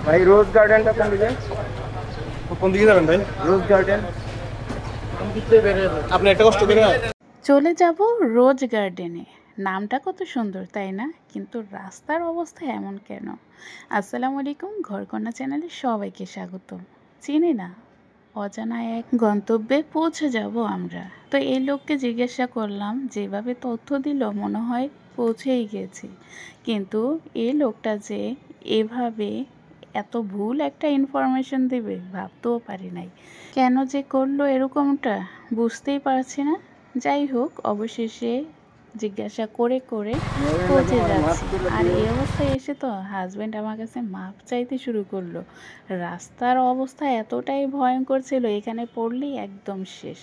ভাই রোজ গার্ডেনটা কোন দিকে? কোন দিকে যাবেন ভাই? রোজ গার্ডেন আপনি একটা কষ্ট করে চলে যাব রোজ গার্ডেনে। নামটা কত সুন্দর তাই না? কিন্তু রাস্তার অবস্থা এমন কেন? আসসালামু আলাইকুম, ঘরকন্যা চ্যানেলে সবাইকে স্বাগত। চিনি না, অজানা এক গন্তব্যে পৌঁছে যাব আমরা। তো এই লোককে জিজ্ঞাসা করলাম, যেভাবে তথ্য দিল মনে হয় পৌঁছেই গেছি, কিন্তু এই লোকটা যে এভাবে এত ভুল একটা ইনফরমেশন দেবে ভাবতেও পারি নাই। কেন যে করলো এরকমটা বুঝতেই পারছি না। যাই হোক, অবশেষে জিজ্ঞাসা করে করে পৌঁছে যাচ্ছি। আর এই অবস্থায় এসে তো হাজব্যান্ড আমার কাছে মাপ চাইতে শুরু করলো। রাস্তার অবস্থা এতটাই ভয়ঙ্কর ছিল, এখানে পড়লেই একদম শেষ।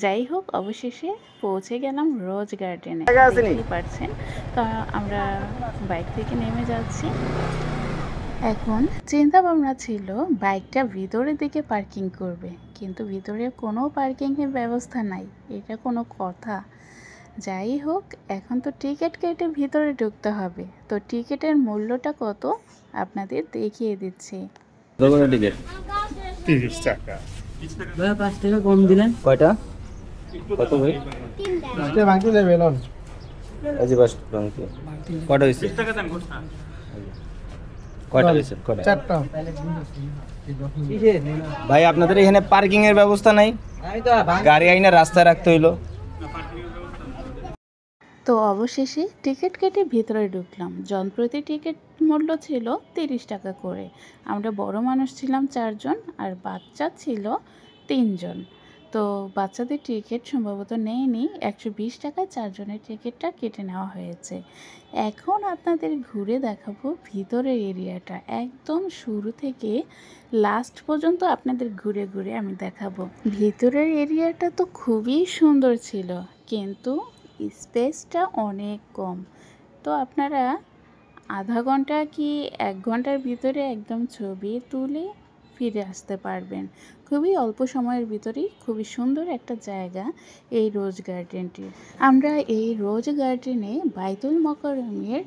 যাই হোক, অবশেষে পৌঁছে গেলাম রোজ গার্ডেনে। দেখতেই পাচ্ছেন, তো আমরা বাইক থেকে নেমে যাচ্ছি। এখন চিন্তা ভাবনা ছিল বাইকটা ভিতরের দিকে পার্কিং করবে, কিন্তু ভিতরে কোনো পার্কিংয়ের ব্যবস্থা নাই। এটা কোনো কথা? যাই হোক, এখন তো টিকিট কেটে ভিতরে ঢুকতে হবে। তো টিকিটের মূল্যটা কত আপনাদের দেখিয়ে দিচ্ছি। টিকিট 30 টাকা। ভাইয়া 5 টাকা কম দিলেন। কয়টা? কত ভাই? এটা ভাঙতে দেবে লন। আজি বাস বাংকে কয়টা হইছে? 20 টাকা দেন গোটা। কয়টা হইছে? কয়টা? চারটা। ভাই আপনাদের এখানে পার্কিং এর ব্যবস্থা নাই? আমি তো গাড়ি আইনা রাস্তায় রাখতে হইলো। তো অবশেষে টিকিট কেটে ভিতরে ঢুকলাম। জনপ্রতি টিকিট মূল্য ছিল 30 টাকা করে। আমরা বড় মানুষ ছিলাম 4 জন, আর বাচ্চা ছিল 3 জন। তো বাচ্চাদের টিকিট সম্ভবত নেয়নি, 120 টাকায় 4 জনের টিকিটটা কেটে নেওয়া হয়েছে। এখন আপনাদের ঘুরে দেখাবো ভিতরের এরিয়াটা, একদম শুরু থেকে লাস্ট পর্যন্ত আপনাদের ঘুরে ঘুরে আমি দেখাবো। ভিতরের এরিয়াটা তো খুবই সুন্দর ছিল, কিন্তু স্পেসটা অনেক কম। তো আপনারা আধা ঘন্টা কি 1 ঘন্টার ভিতরে একদম ছবি তুলে ফিরে আসতে পারবেন। খুবই অল্প সময়ের ভিতরেই খুবই সুন্দর একটা জায়গা এই রোজ গার্ডেনটি। আমরা এই রোজ গার্ডেনে বাইতুল মোকাররমের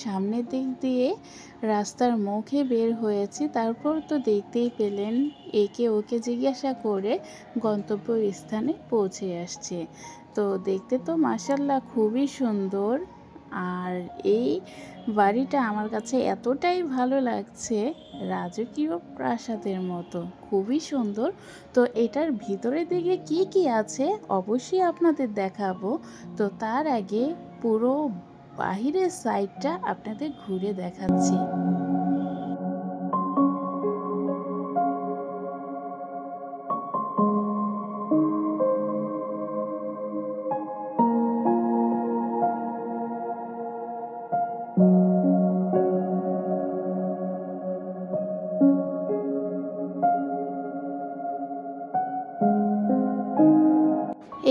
সামনের দিক দিয়ে রাস্তার মুখে বের হয়েছি। তারপর তো দেখতেই পেলেন, একে ওকে জিজ্ঞাসা করে গন্তব্য স্থানে পৌঁছে আসছে। তো দেখতে তো মাশাআল্লাহ খুবই সুন্দর। আর এই বাড়িটা আমার কাছে এতটাই ভালো লাগছে, রাজকীয় প্রাসাদের মতো, খুবই সুন্দর। তো এটার ভিতরের দিকে কি কি আছে অবশ্যই আপনাদের দেখাবো। তো তার আগে পুরো বাহিরের সাইডটা আপনাদের ঘুরে দেখাচ্ছি।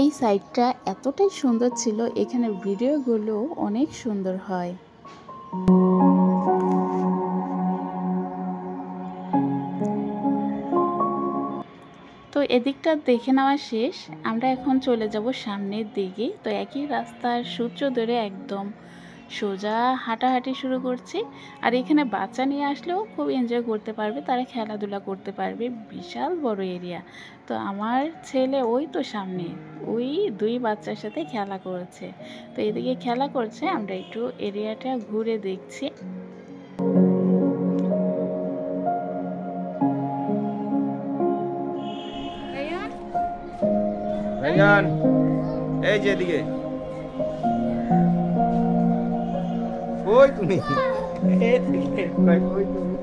এই সাইডটা এতটাই সুন্দর ছিল, এখানে ভিডিওগুলো অনেক সুন্দর হয়। তো এদিকটা দেখে নেওয়া শেষ, আমরা এখন চলে যাব সামনের দিকে। তো একই রাস্তার সূত্র ধরে একদম সোজা হাঁটাহাঁটি শুরু করছি। আর এখানে বাচ্চা নিয়ে আসলেও খুব এনজয় করতে পারবে, তারা খেলাধুলা করতে পারবে। বিশাল বড় এরিয়া। তো আমার ছেলে ওই তো সামনে ওই 2 বাচ্চার সাথে খেলা করছে। তো এদিকে খেলা করছে, আমরা একটু এরিয়াটা ঘুরে দেখছি। ভাইজান এই যে এদিকে কই তুমি? এদিকে কই তুমি?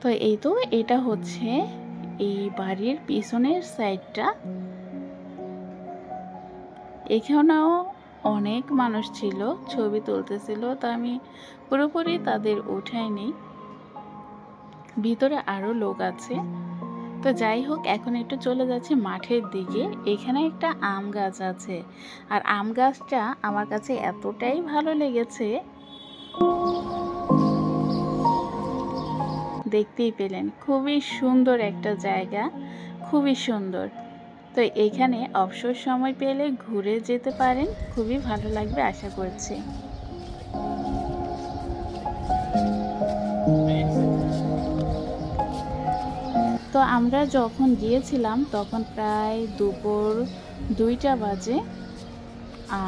তো এই তো, এটা হচ্ছে এই বাড়ির পিছনের সাইডটা। এখানেও অনেক মানুষ ছিল, ছবি তুলতেছিল, তো আমি পুরোপুরি তাদের উঠাইনি। ভিতরে আরো লোক আছে। তো যাই হোক, এখন একটু চলে যাচ্ছি মাঠের দিকে। এখানে একটা আম গাছ আছে, আর আম গাছটা আমার কাছে এতটাই ভালো লেগেছে, দেখতেই পেলেন। খুবই সুন্দর একটা জায়গা, খুবই সুন্দর। তো এখানে অবসর সময় পেলে ঘুরে যেতে পারেন, খুবই ভালো লাগবে আশা করছি। তো আমরা যখন গিয়েছিলাম তখন প্রায় দুপুর 2টা বাজে,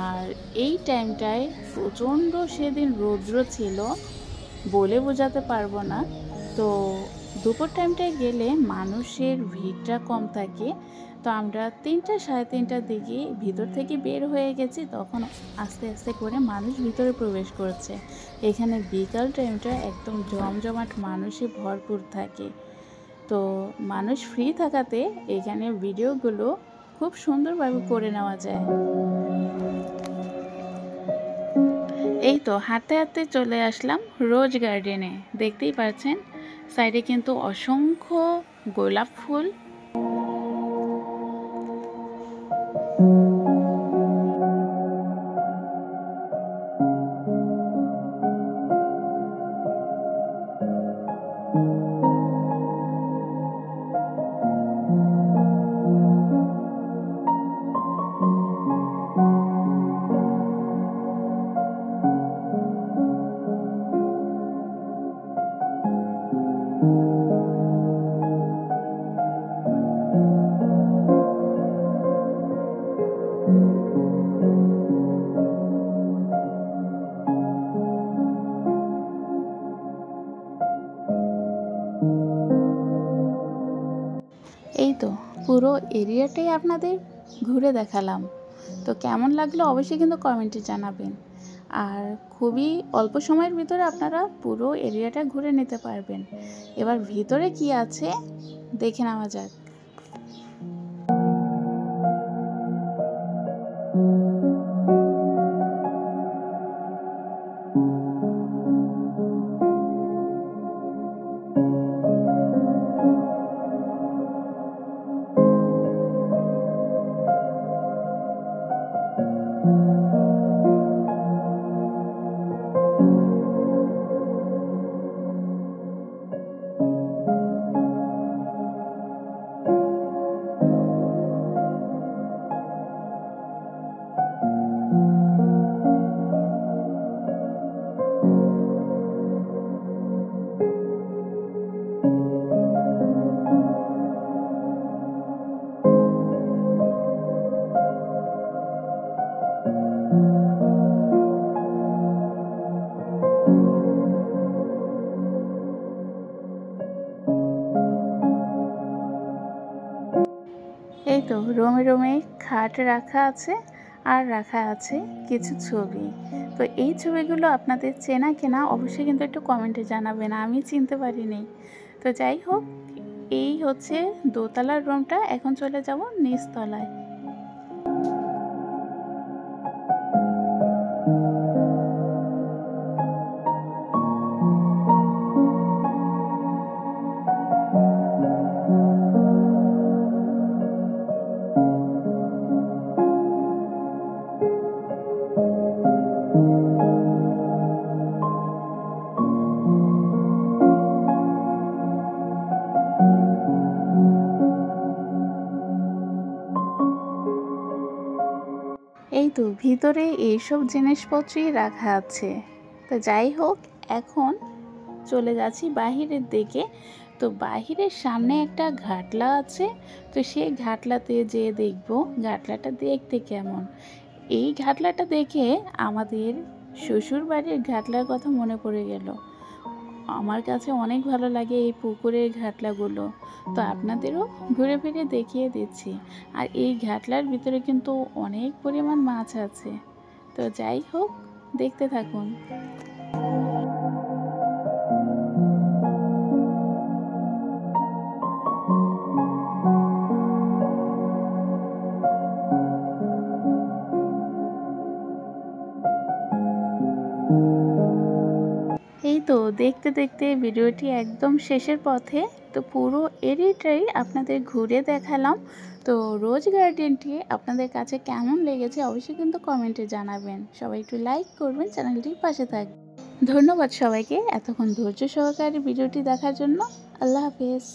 আর এই টাইমটায় প্রচণ্ড সেদিন রৌদ্র ছিল, বলে বোঝাতে পারবো না। তো দুপুর টাইমটায় গেলে মানুষের ভিড়টা কম থাকে। তো আমরা 3টা সাড়ে 3টার দিকে ভিতর থেকে বের হয়ে গেছি, তখন আস্তে আস্তে করে মানুষ ভিতরে প্রবেশ করছে। এখানে বিকাল টাইমটা একদম জমজমাট মানুষে ভরপুর থাকে। তো মানুষ ফ্রি থাকাতে এখানে ভিডিওগুলো খুব সুন্দরভাবে করে নেওয়া যায়। এই তো হাঁটতে হাঁটতে চলে আসলাম রোজ গার্ডেনে। দেখতেই পাচ্ছেন সাইডে কিন্তু অসংখ্য গোলাপ ফুল। এই তো পুরো এরিয়াটাই আপনাদের ঘুরে দেখালাম। তো কেমন লাগলো অবশ্যই কিন্তু কমেন্টে জানাবেন। আর খুবই অল্প সময়ের ভিতরে আপনারা পুরো এরিয়াটা ঘুরে নিতে পারবেন। এবার ভিতরে কি আছে দেখে নেওয়া যাক। এই তো রোমে রোমে খাট রাখা আছে, আর রাখা আছে কিছু ছবি। তো এই ছবিগুলো আপনাদের চেনা কেনা অবশ্যই কিন্তু একটু কমেন্টে জানাবেন, আমি চিনতে পারিনি। তো যাই হোক, এই হচ্ছে দোতলার রুমটা। এখন চলে যাব নিচতলায়। এই তো ভিতরে এইসব জিনিসপত্রই রাখা আছে। তো যাই হোক, এখন চলে যাচ্ছি বাহিরের দিকে। তো বাহিরের সামনে একটা ঘাটলা আছে, তো সেই ঘাটলাতে যেয়ে দেখব ঘাটলাটা দেখতে কেমন। এই ঘাটলাটা দেখে আমাদের শ্বশুর বাড়ির ঘাটলার কথা মনে পড়ে গেল। আমার কাছে অনেক ভালো লাগে এই পুকুরের ঘাটলাগুলো। তো আপনাদেরও ঘুরে ফিরে দেখিয়ে দিচ্ছি। আর এই ঘাটলার ভিতরে কিন্তু অনেক পরিমাণ মাছ আছে। তো যাই হোক, দেখতে থাকুন। এই তো দেখতে দেখতে ভিডিওটি একদম শেষের পথে। তো পুরো এরিয়াটাই আপনাদের ঘুরে দেখালাম। তো রোজ গার্ডেনটি আপনাদের কাছে কেমন লেগেছে অবশ্যই কিন্তু কমেন্টে জানাবেন। সবাই একটু লাইক করবেন, চ্যানেলটির পাশে থাকবেন। ধন্যবাদ সবাইকে এতক্ষণ ধৈর্য সহকারে ভিডিওটি দেখার জন্য। আল্লাহ হাফেজ।